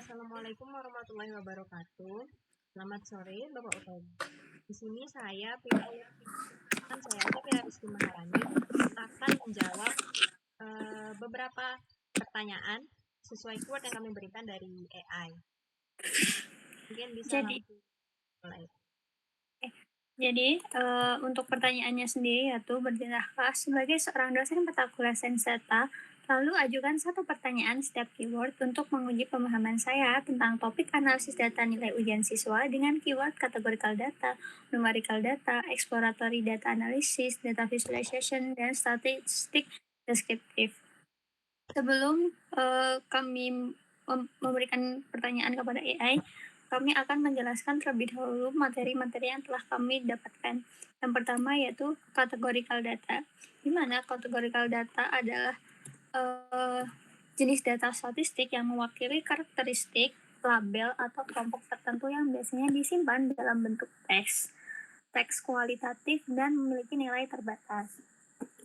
Assalamualaikum warahmatullahi wabarakatuh. Selamat sore, Bapak Utami. Di sini saya, Pira Rizky Maharani, akan menjawab beberapa pertanyaan sesuai keyword yang kami berikan dari AI. Mungkin bisa Jadi, langsung mulai. untuk pertanyaannya sendiri yaitu berdasarkan sebagai seorang dosen mata kuliah sains data, lalu ajukan satu pertanyaan setiap keyword untuk menguji pemahaman saya tentang topik analisis data nilai ujian siswa dengan keyword categorical data, numerical data, exploratory data analysis, data visualization, dan statistik deskriptif. Sebelum kami memberikan pertanyaan kepada AI, kami akan menjelaskan terlebih dahulu materi-materi yang telah kami dapatkan. Yang pertama yaitu categorical data, di mana categorical data adalah jenis data statistik yang mewakili karakteristik, label, atau kelompok tertentu yang biasanya disimpan dalam bentuk teks kualitatif dan memiliki nilai terbatas.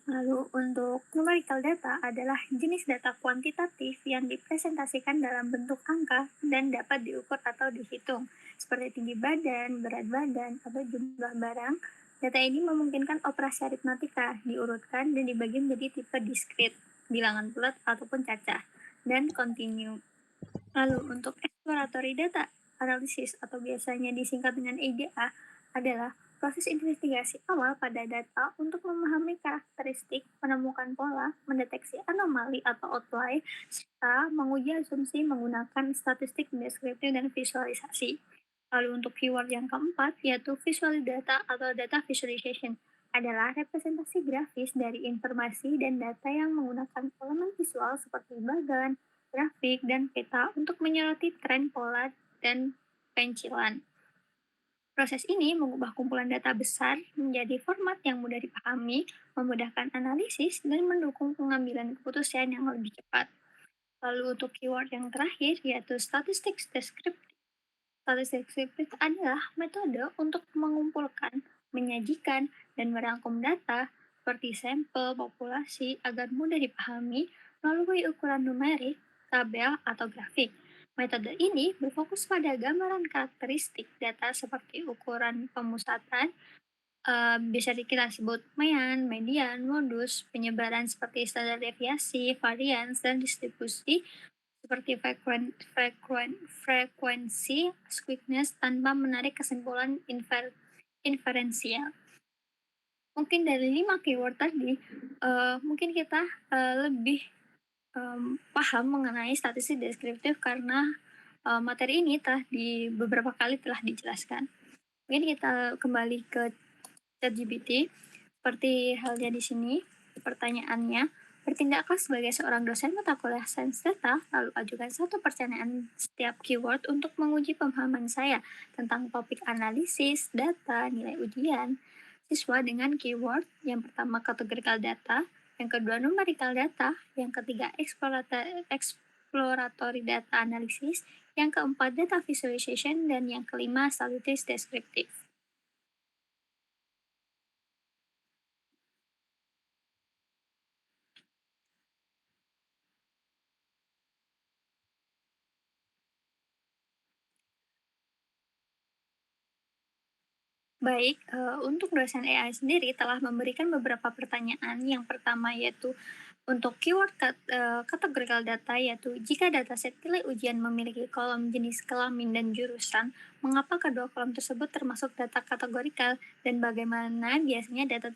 Lalu untuk numerical data adalah jenis data kuantitatif yang dipresentasikan dalam bentuk angka dan dapat diukur atau dihitung, seperti tinggi badan, berat badan, atau jumlah barang. Data ini memungkinkan operasi aritmatika diurutkan dan dibagi menjadi tipe diskrit, bilangan bulat ataupun cacah, dan continue. Lalu untuk exploratory data analisis atau biasanya disingkat dengan EDA adalah proses investigasi awal pada data untuk memahami karakteristik, menemukan pola, mendeteksi anomali atau outlier, serta menguji asumsi menggunakan statistik deskriptif dan visualisasi. Lalu untuk keyword yang keempat yaitu visual data atau data visualization adalah representasi grafis dari informasi dan data yang menggunakan elemen visual seperti bagan, grafik, dan peta untuk menyoroti tren, pola, dan pencilan. Proses ini mengubah kumpulan data besar menjadi format yang mudah dipahami, memudahkan analisis, dan mendukung pengambilan keputusan yang lebih cepat. Lalu untuk keyword yang terakhir yaitu statistik deskriptif. Statistik deskriptif adalah metode untuk mengumpulkan, menyajikan, dan merangkum data seperti sampel populasi agar mudah dipahami melalui ukuran numerik, tabel, atau grafik. Metode ini berfokus pada gambaran karakteristik data seperti ukuran pemusatan, bisa kita sebut median, modus, penyebaran seperti standar deviasi, varians, dan distribusi seperti frekuensi, squeakiness tanpa menarik kesimpulan inferensial. Mungkin dari 5 keyword tadi, mungkin kita lebih paham mengenai statistik deskriptif karena materi ini beberapa kali telah dijelaskan. Mungkin kita kembali ke ChatGPT. Seperti halnya di sini, pertanyaannya, bertindakkah sebagai seorang dosen mata kuliah sains data, lalu ajukan satu pertanyaan setiap keyword untuk menguji pemahaman saya tentang topik analisis, data, nilai ujian, siswa dengan keyword yang pertama categorical data, yang kedua numerical data, yang ketiga exploratory data analysis, yang keempat data visualization, dan yang kelima statistik deskriptif. Baik, untuk dosen AI sendiri telah memberikan beberapa pertanyaan. Yang pertama yaitu untuk keyword categorical data, yaitu jika dataset nilai ujian memiliki kolom jenis kelamin dan jurusan, mengapa kedua kolom tersebut termasuk data kategorikal dan bagaimana biasanya data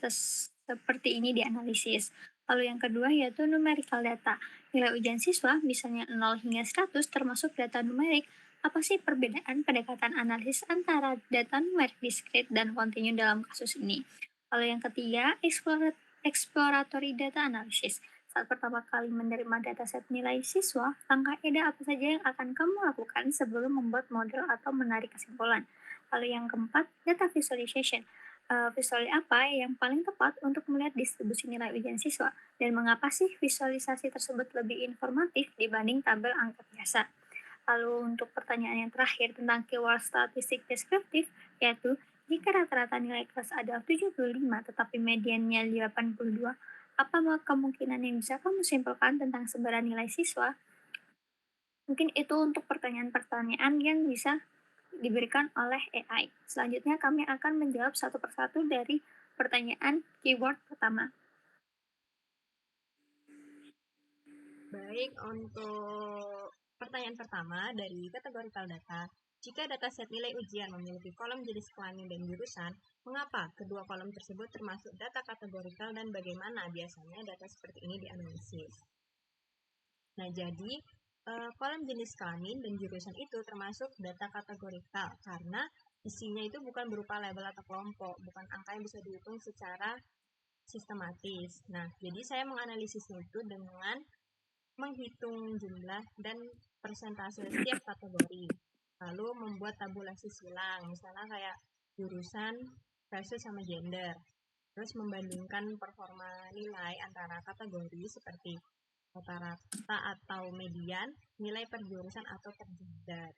seperti ini dianalisis. Lalu yang kedua yaitu numerical data. Nilai ujian siswa misalnya 0 hingga 100 termasuk data numerik. Apa sih perbedaan pendekatan analisis antara data numerik diskrit dan kontinu dalam kasus ini? Lalu yang ketiga, exploratory data analysis. Saat pertama kali menerima dataset nilai siswa, langkah EDA apa saja yang akan kamu lakukan sebelum membuat model atau menarik kesimpulan? Lalu yang keempat, data visualization. Visual apa yang paling tepat untuk melihat distribusi nilai ujian siswa? Dan mengapa sih visualisasi tersebut lebih informatif dibanding tabel angka biasa? Lalu untuk pertanyaan yang terakhir tentang keyword statistik deskriptif, yaitu jika rata-rata nilai kelas ada 75 tetapi mediannya 82, apa kemungkinan yang bisa kamu simpulkan tentang sebaran nilai siswa? Mungkin itu untuk pertanyaan-pertanyaan yang bisa diberikan oleh AI. Selanjutnya kami akan menjawab satu persatu dari pertanyaan keyword pertama. Baik, untuk pertanyaan pertama dari kategorical data, jika dataset nilai ujian memiliki kolom jenis kelamin dan jurusan, mengapa kedua kolom tersebut termasuk data kategorikal dan bagaimana biasanya data seperti ini dianalisis? Nah, jadi kolom jenis kelamin dan jurusan itu termasuk data kategorikal karena isinya itu bukan berupa label atau kelompok, bukan angka yang bisa dihitung secara sistematis. Nah, jadi saya menganalisisnya itu dengan menghitung jumlah dan persentase setiap kategori, lalu membuat tabulasi silang, misalnya kayak jurusan versus sama gender, terus membandingkan performa nilai antara kategori seperti rata-rata atau median, nilai per jurusan atau per gender.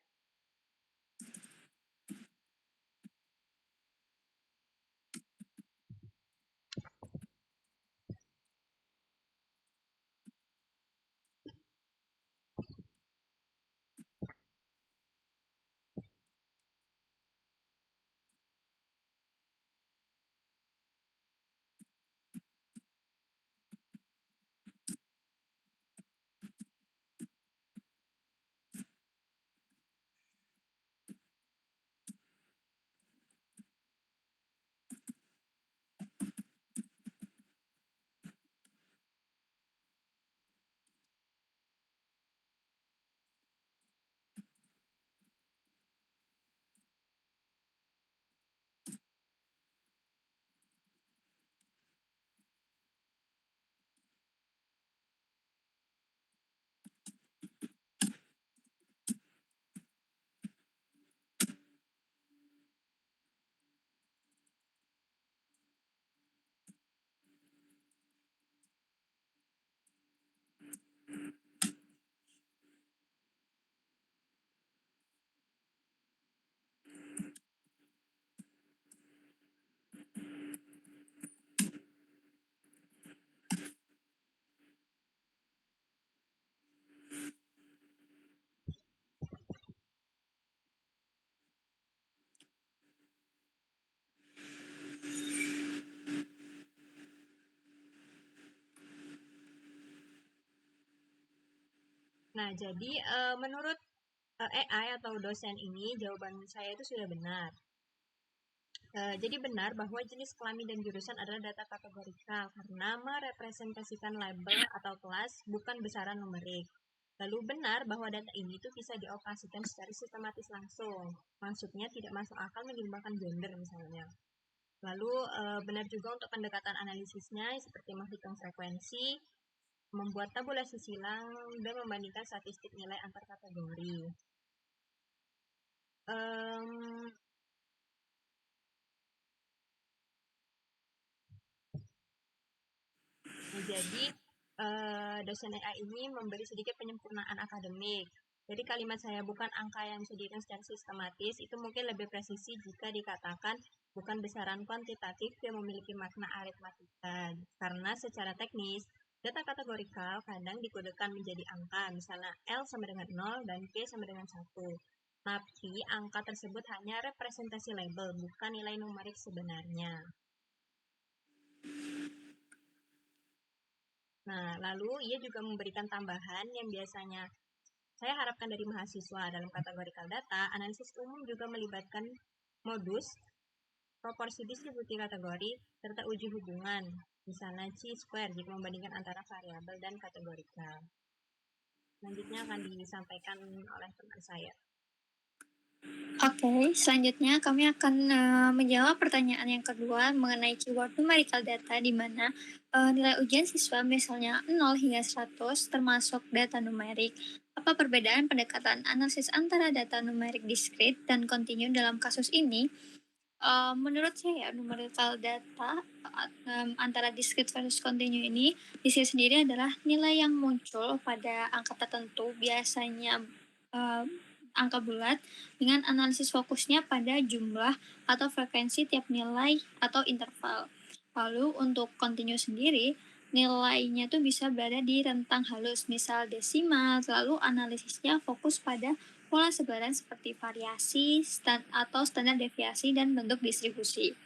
Nah, jadi menurut AI atau dosen ini, jawaban saya itu sudah benar. Jadi benar bahwa jenis kelamin dan jurusan adalah data kategorikal karena merepresentasikan label atau kelas, bukan besaran numerik. Lalu benar bahwa data ini tuh bisa dioperasikan secara sistematis langsung. Maksudnya tidak masuk akal menggunakan gender misalnya. Lalu benar juga untuk pendekatan analisisnya seperti menghitung frekuensi, membuat tabulasi silang, dan membandingkan statistik nilai antar kategori. Nah, jadi dosen AI ini memberi sedikit penyempurnaan akademik. Jadi kalimat saya bukan angka yang bisa dihitung secara sistematis, itu mungkin lebih presisi jika dikatakan bukan besaran kuantitatif yang memiliki makna aritmatika. Karena secara teknis, data kategorikal kadang dikodekan menjadi angka, misalnya L sama dengan 0 dan P sama dengan 1. Tapi angka tersebut hanya representasi label, bukan nilai numerik sebenarnya. Nah, lalu ia juga memberikan tambahan yang biasanya saya harapkan dari mahasiswa dalam kategorical data. Analisis umum juga melibatkan modus, proporsi distribusi kategori, serta uji hubungan, misalnya chi-square jika membandingkan antara variabel dan kategorical. Selanjutnya akan disampaikan oleh teman saya. Oke, selanjutnya kami akan menjawab pertanyaan yang kedua mengenai keyword numerical data di mana nilai ujian siswa misalnya 0 hingga 100 termasuk data numerik. Apa perbedaan pendekatan analisis antara data numerik diskrit dan kontinu dalam kasus ini? Menurut saya numerical data antara discrete versus continue ini di sini sendiri adalah nilai yang muncul pada angka tertentu, biasanya angka bulat, dengan analisis fokusnya pada jumlah atau frekuensi tiap nilai atau interval. Lalu untuk continue sendiri nilainya tuh bisa berada di rentang halus, misal desimal, lalu analisisnya fokus pada pola sebaran seperti variasi atau standar deviasi dan bentuk distribusi.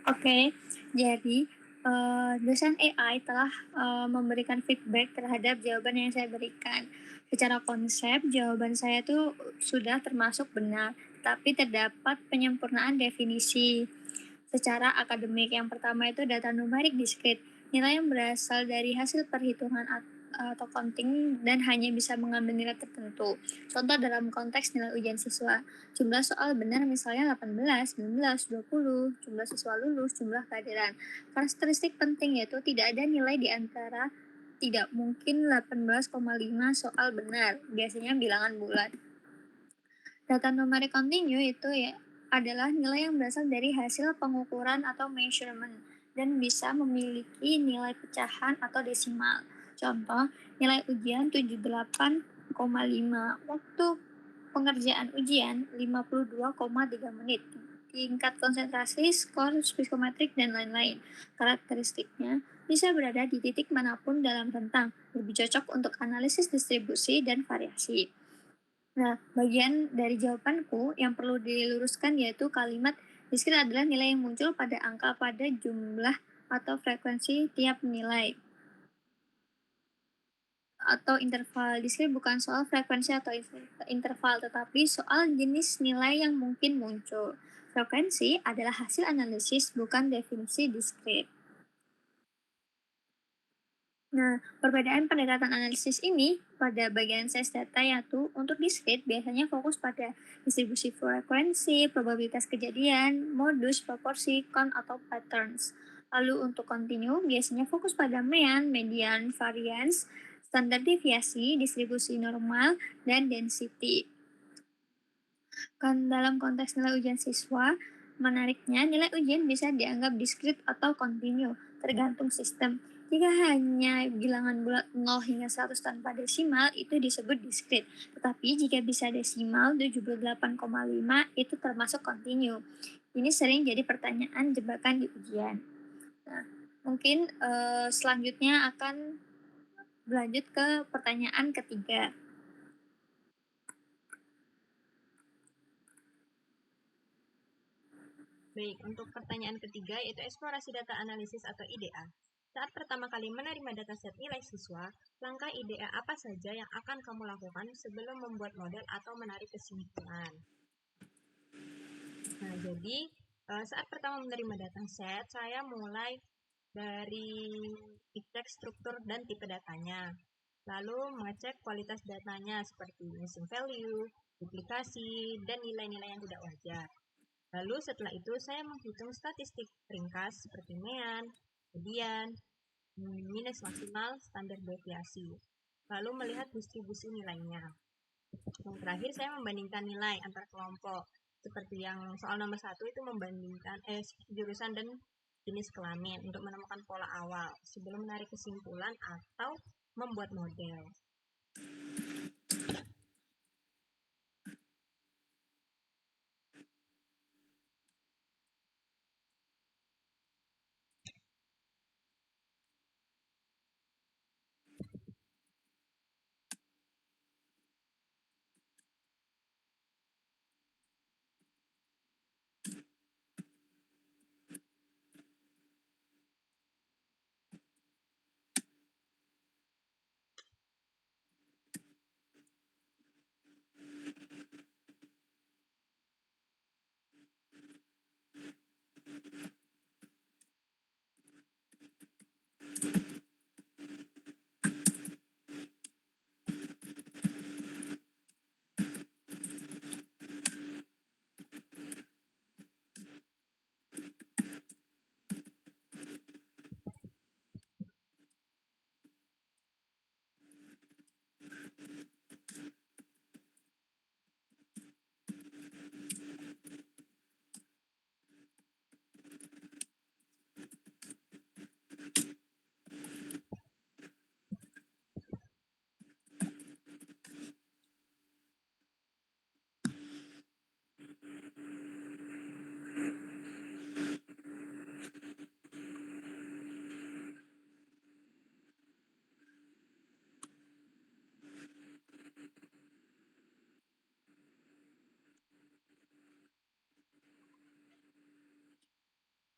Oke, jadi dosen AI telah memberikan feedback terhadap jawaban yang saya berikan. Secara konsep, jawaban saya itu sudah termasuk benar, tapi terdapat penyempurnaan definisi. Secara akademik, yang pertama itu data numerik diskrit, nilai yang berasal dari hasil perhitungan atau counting dan hanya bisa mengambil nilai tertentu. Contoh dalam konteks nilai ujian siswa, jumlah soal benar misalnya 18, 19, 20, jumlah siswa lulus, jumlah kehadiran. Karakteristik penting yaitu tidak ada nilai di antara tidak mungkin 18,5 soal benar, biasanya bilangan bulat. Data numerik kontinu itu ya adalah nilai yang berasal dari hasil pengukuran atau measurement dan bisa memiliki nilai pecahan atau desimal. Contoh, nilai ujian 78,5, waktu pengerjaan ujian 52,3 menit, tingkat konsentrasi, skor psikometrik, dan lain-lain. Karakteristiknya bisa berada di titik manapun dalam rentang, lebih cocok untuk analisis distribusi dan variasi. Nah, bagian dari jawabanku yang perlu diluruskan yaitu kalimat diskrit adalah nilai yang muncul pada angka pada jumlah atau frekuensi tiap nilai atau interval. Diskrit bukan soal frekuensi atau interval, tetapi soal jenis nilai yang mungkin muncul. Frekuensi adalah hasil analisis, bukan definisi diskrit. Nah, perbedaan pendekatan analisis ini pada bagian size data yaitu untuk diskrit biasanya fokus pada distribusi frekuensi, probabilitas kejadian, modus, proporsi, count, atau patterns. Lalu untuk kontinu biasanya fokus pada mean, median, variance, standar deviasi, distribusi normal, dan density. Kan dalam konteks nilai ujian siswa, menariknya nilai ujian bisa dianggap diskrit atau kontinu, tergantung sistem. Jika hanya bilangan bulat 0 hingga 100 tanpa desimal, itu disebut diskrit. Tetapi jika bisa desimal 78,5, itu termasuk kontinu. Ini sering jadi pertanyaan jebakan di ujian. Nah, mungkin selanjutnya akan berlanjut ke pertanyaan ketiga. Baik, untuk pertanyaan ketiga yaitu eksplorasi data analisis atau IDA. Saat pertama kali menerima dataset nilai siswa, langkah IDEA apa saja yang akan kamu lakukan sebelum membuat model atau menarik kesimpulan? Nah, jadi saat pertama menerima dataset, saya mulai dari cek struktur dan tipe datanya. Lalu mengecek kualitas datanya seperti missing value, duplikasi, dan nilai-nilai yang tidak wajar. Lalu setelah itu saya menghitung statistik ringkas seperti mean, median, minus maksimal, standar deviasi. Lalu melihat distribusi nilainya. Yang terakhir saya membandingkan nilai antar kelompok. Seperti yang soal nomor 1 itu membandingkan jurusan dan jenis kelamin untuk menemukan pola awal sebelum menarik kesimpulan atau membuat model.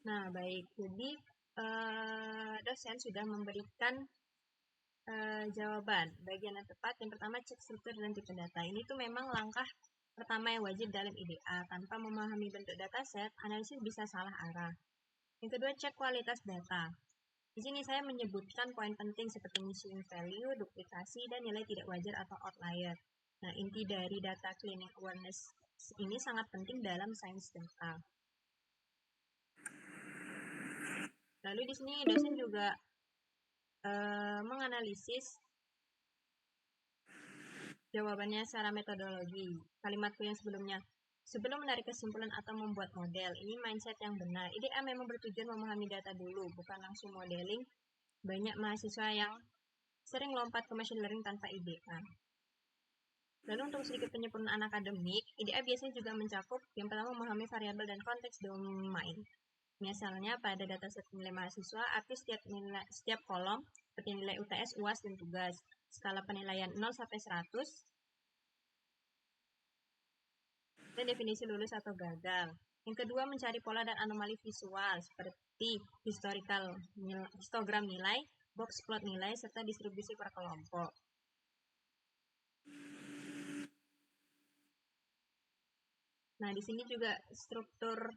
Nah, baik. Jadi dosen sudah memberikan jawaban. Bagian yang tepat, yang pertama cek struktur dan tipe data. Ini tuh memang langkah pertama yang wajib dalam IDA. Tanpa memahami bentuk dataset, analisis bisa salah arah. Yang kedua, cek kualitas data. Di sini saya menyebutkan poin penting seperti missing value, duplikasi, dan nilai tidak wajar atau outlier. Nah, inti dari data cleaning awareness ini sangat penting dalam sains data. Lalu di sini dosen juga menganalisis jawabannya secara metodologi. Kalimatku yang sebelumnya, sebelum menarik kesimpulan atau membuat model, ini mindset yang benar. IDA memang bertujuan memahami data dulu, bukan langsung modeling. Banyak mahasiswa yang sering lompat ke machine learning tanpa IDA. Lalu untuk sedikit penyempurnaan akademik, IDA biasanya juga mencakup yang pertama memahami variabel dan konteks domain. Misalnya pada dataset nilai mahasiswa, arti setiap kolom seperti nilai UTS, UAS, dan tugas. Skala penilaian 0 sampai 100, dan definisi lulus atau gagal. Yang kedua, mencari pola dan anomali visual seperti histogram nilai, box plot nilai, serta distribusi per kelompok. Nah, di sini juga struktur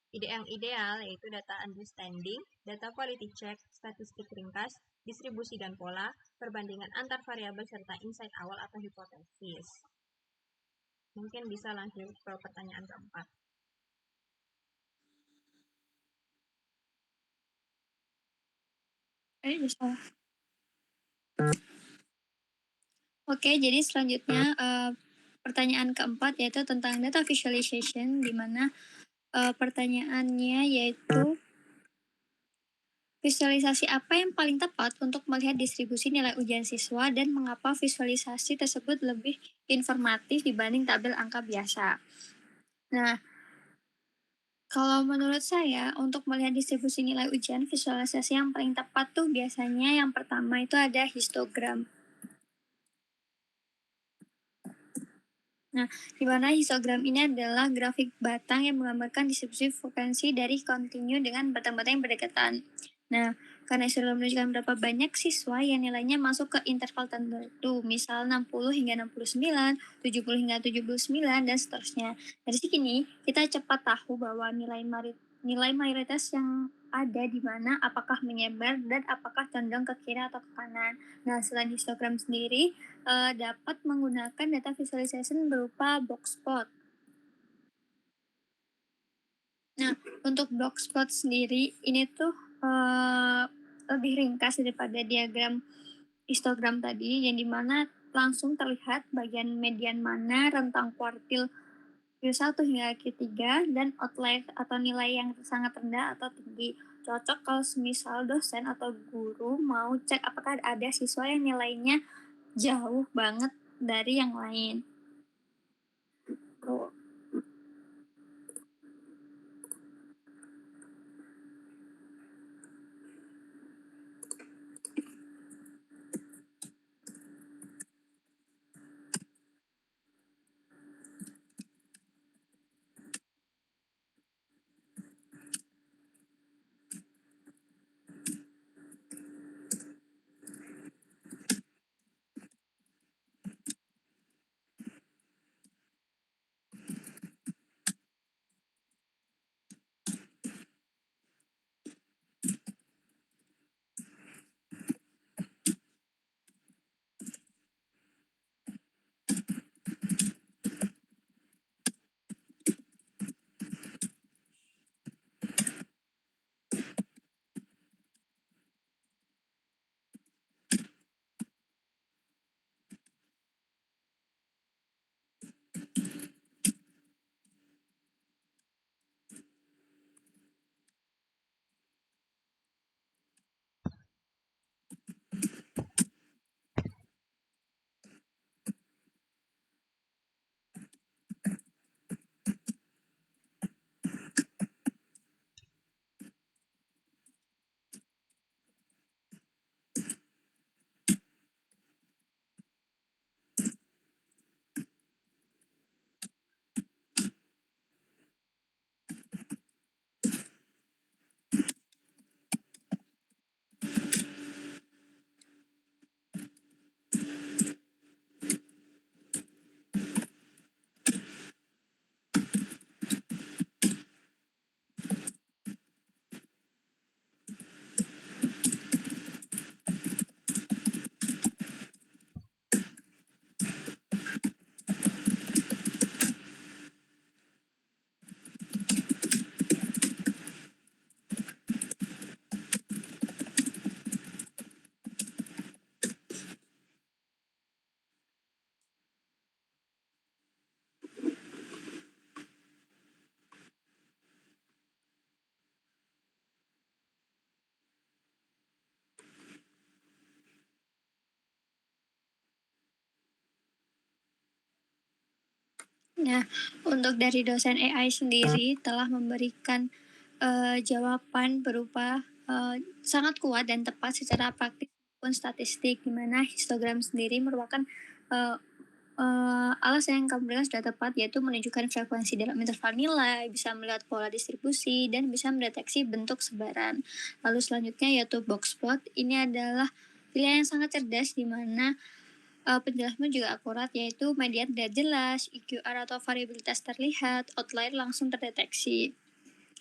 ide yang ideal yaitu data understanding, data quality check, statistik ringkas, distribusi dan pola, perbandingan antar variabel serta insight awal atau hipotesis. Mungkin bisa lanjut ke pertanyaan keempat. Bisa. Oke, jadi selanjutnya pertanyaan keempat yaitu tentang data visualization, di mana pertanyaannya yaitu visualisasi apa yang paling tepat untuk melihat distribusi nilai ujian siswa dan mengapa visualisasi tersebut lebih informatif dibanding tabel angka biasa. Nah, kalau menurut saya untuk melihat distribusi nilai ujian, visualisasi yang paling tepat tuh biasanya yang pertama itu ada histogram. Nah, di mana histogram ini adalah grafik batang yang menggambarkan distribusi frekuensi dari kontinu dengan batang-batang yang berdekatan. Nah, karena Instagram menunjukkan berapa banyak siswa yang nilainya masuk ke interval tertentu, misal 60 hingga 69, 70 hingga 79, dan seterusnya. Dari sini, kita cepat tahu bahwa nilai mayoritas yang ada di mana, apakah menyebar dan apakah condong ke kiri atau ke kanan. Nah, selain histogram sendiri, dapat menggunakan data visualization berupa box plot. Nah, untuk box plot sendiri, ini tuh lebih ringkas daripada diagram histogram tadi, yang dimana langsung terlihat bagian median mana, rentang kuartil Q1 hingga Q3, dan outlier atau nilai yang sangat rendah atau tinggi. Cocok kalau semisal dosen atau guru mau cek apakah ada siswa yang nilainya jauh banget dari yang lain. Tuh. Nah, untuk dari dosen AI sendiri telah memberikan jawaban berupa sangat kuat dan tepat secara praktik maupun statistik, di mana histogram sendiri merupakan alasan yang kamu berikan sudah tepat, yaitu menunjukkan frekuensi dalam interval nilai, bisa melihat pola distribusi, dan bisa mendeteksi bentuk sebaran. Lalu selanjutnya yaitu box plot. Ini adalah pilihan yang sangat cerdas, di mana penjelasannya juga akurat, yaitu median tidak jelas, EQR atau variabilitas terlihat, outlier langsung terdeteksi.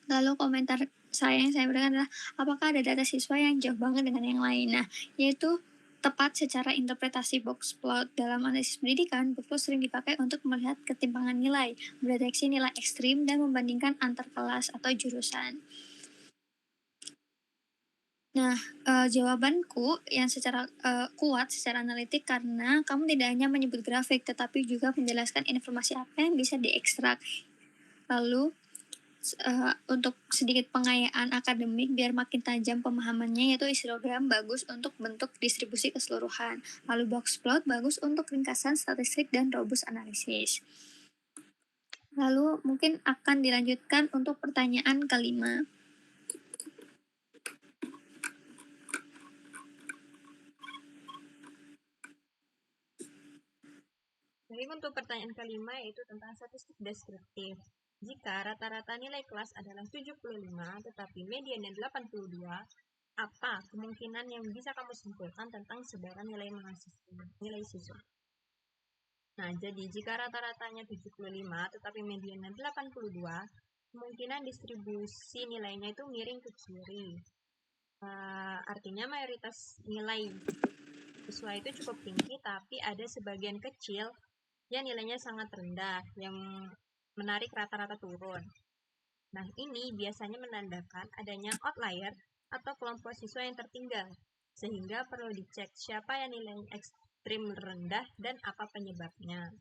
Lalu komentar saya yang saya berikan adalah, apakah ada data siswa yang jauh banget dengan yang lain? Nah, yaitu tepat secara interpretasi box plot. Dalam analisis pendidikan, box plot sering dipakai untuk melihat ketimpangan nilai, mendeteksi nilai ekstrim, dan membandingkan antar kelas atau jurusan. Nah, jawabanku yang secara kuat secara analitik, karena kamu tidak hanya menyebut grafik, tetapi juga menjelaskan informasi apa yang bisa diekstrak. Lalu, untuk sedikit pengayaan akademik biar makin tajam pemahamannya, yaitu histogram bagus untuk bentuk distribusi keseluruhan. Lalu box plot bagus untuk ringkasan statistik dan robust analisis. Lalu mungkin akan dilanjutkan untuk pertanyaan kelima. Jadi untuk pertanyaan kelima yaitu tentang statistik deskriptif. Jika rata-rata nilai kelas adalah 75 tetapi mediannya 82, apa kemungkinan yang bisa kamu simpulkan tentang sebaran nilai nilai siswa? Nah, jadi jika rata-ratanya 75 tetapi mediannya 82, kemungkinan distribusi nilainya itu miring ke kiri. Artinya mayoritas nilai siswa itu cukup tinggi, tapi ada sebagian kecil yang nilainya sangat rendah, yang menarik rata-rata turun. Nah, ini biasanya menandakan adanya outlier atau kelompok siswa yang tertinggal, sehingga perlu dicek siapa yang nilainya ekstrim rendah dan apa penyebabnya.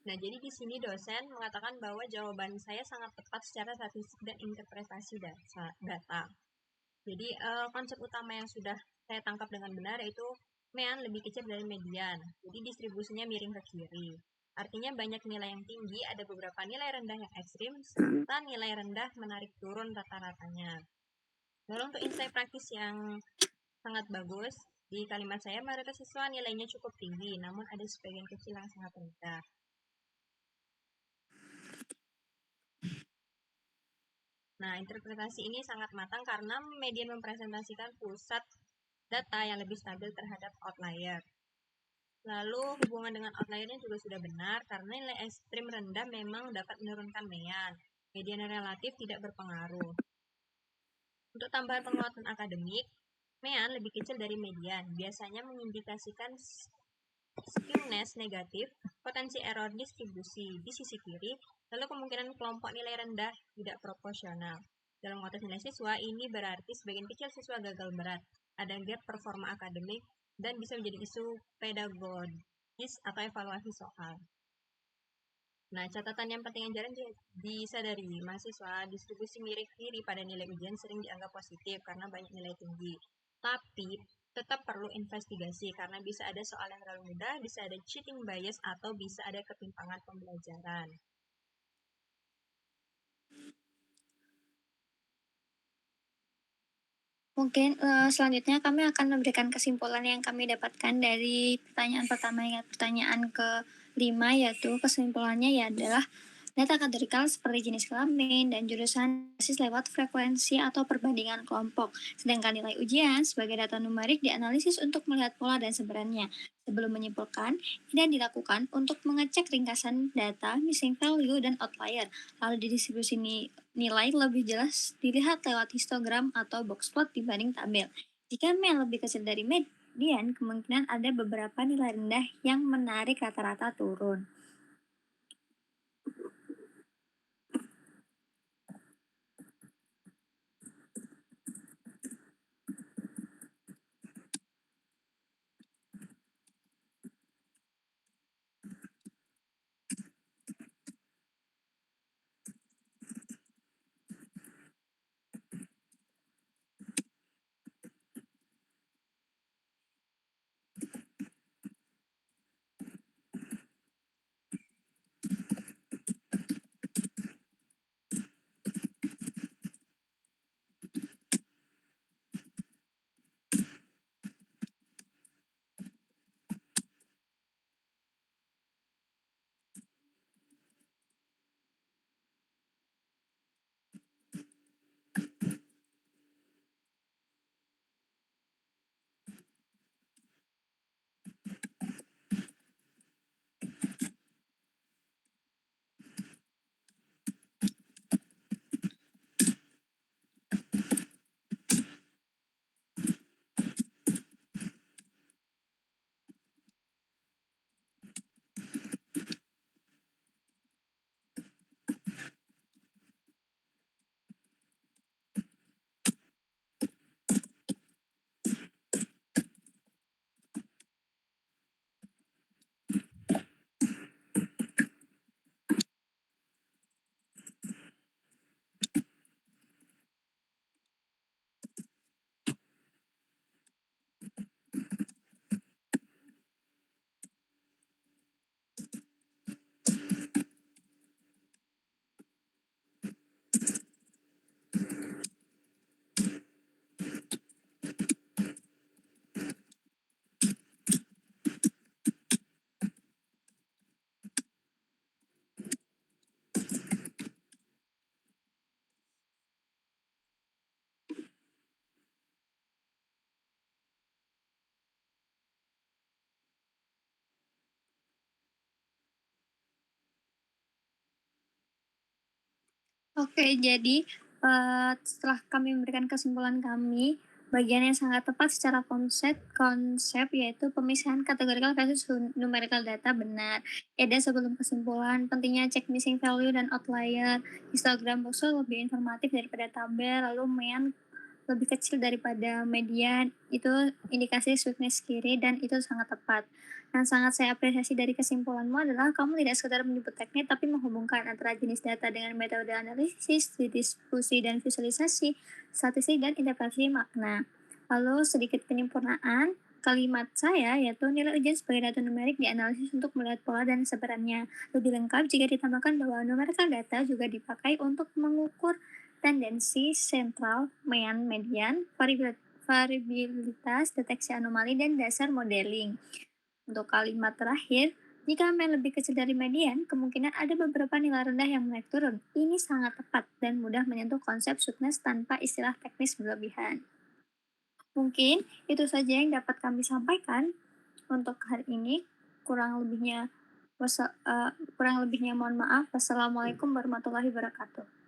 Nah, jadi di sini dosen mengatakan bahwa jawaban saya sangat tepat secara statistik dan interpretasi data. Jadi, konsep utama yang sudah saya tangkap dengan benar yaitu mean lebih kecil dari median. Jadi, distribusinya miring ke kiri. Artinya banyak nilai yang tinggi, ada beberapa nilai rendah yang ekstrim, serta nilai rendah menarik turun rata-ratanya. Lalu untuk insight praktis yang sangat bagus, di kalimat saya mayoritas siswa nilainya cukup tinggi, namun ada sebagian kecil yang sangat rendah. Nah, interpretasi ini sangat matang karena median mempresentasikan pusat data yang lebih stabil terhadap outlier. Lalu hubungan dengan outliernya juga sudah benar karena nilai ekstrim rendah memang dapat menurunkan mean. Median relatif tidak berpengaruh. Untuk tambahan penguatan akademik, mean lebih kecil dari median, biasanya mengindikasikan skewness negatif, potensi error distribusi di sisi kiri, lalu kemungkinan kelompok nilai rendah tidak proporsional. Dalam konteks nilai siswa, ini berarti sebagian kecil siswa gagal berat, ada gap performa akademik, dan bisa menjadi isu pedagogis atau evaluasi soal. Nah, catatan yang penting yang jarang disadari, mahasiswa distribusi miring kiri pada nilai ujian sering dianggap positif karena banyak nilai tinggi. Tapi, tetap perlu investigasi karena bisa ada soal yang terlalu mudah, bisa ada cheating bias, atau bisa ada ketimpangan pembelajaran. Mungkin selanjutnya kami akan memberikan kesimpulan yang kami dapatkan dari pertanyaan pertama hingga pertanyaan ke-5, yaitu kesimpulannya adalah data kategorikal seperti jenis kelamin dan jurusan basis lewat frekuensi atau perbandingan kelompok. Sedangkan nilai ujian sebagai data numerik dianalisis untuk melihat pola dan sebarannya. Sebelum menyimpulkan, ini dilakukan untuk mengecek ringkasan data, missing value, dan outlier. Lalu didistribusi nilai lebih jelas dilihat lewat histogram atau box plot dibanding tabel. Jika mean lebih kecil dari median, kemungkinan ada beberapa nilai rendah yang menarik rata-rata turun. Oke, jadi, setelah kami memberikan kesimpulan kami, bagian yang sangat tepat secara konsep yaitu pemisahan kategorikal versus numerical data benar. Ada sebelum kesimpulan, pentingnya cek missing value dan outlier, histogram boxel lebih informatif daripada tabel, lalu mean lebih kecil daripada median, itu indikasi sweetness kiri dan itu sangat tepat. Yang sangat saya apresiasi dari kesimpulanmu adalah kamu tidak sekedar menyebut teknik tapi menghubungkan antara jenis data dengan metode analisis, diskusi dan visualisasi, statistik dan interpretasi makna. Lalu sedikit penyempurnaan, kalimat saya yaitu nilai ujian sebagai data numerik dianalisis untuk melihat pola dan sebarannya. Lebih lengkap jika ditambahkan bahwa numerical data juga dipakai untuk mengukur tendensi sentral, mean, median, variabilitas, deteksi anomali, dan dasar modeling. Untuk kalimat terakhir, jika mean lebih kecil dari median, kemungkinan ada beberapa nilai rendah yang naik turun. Ini sangat tepat dan mudah menyentuh konsep sweetness tanpa istilah teknis berlebihan. Mungkin itu saja yang dapat kami sampaikan untuk hari ini. Kurang lebihnya, kurang lebihnya mohon maaf. Wassalamualaikum warahmatullahi wabarakatuh.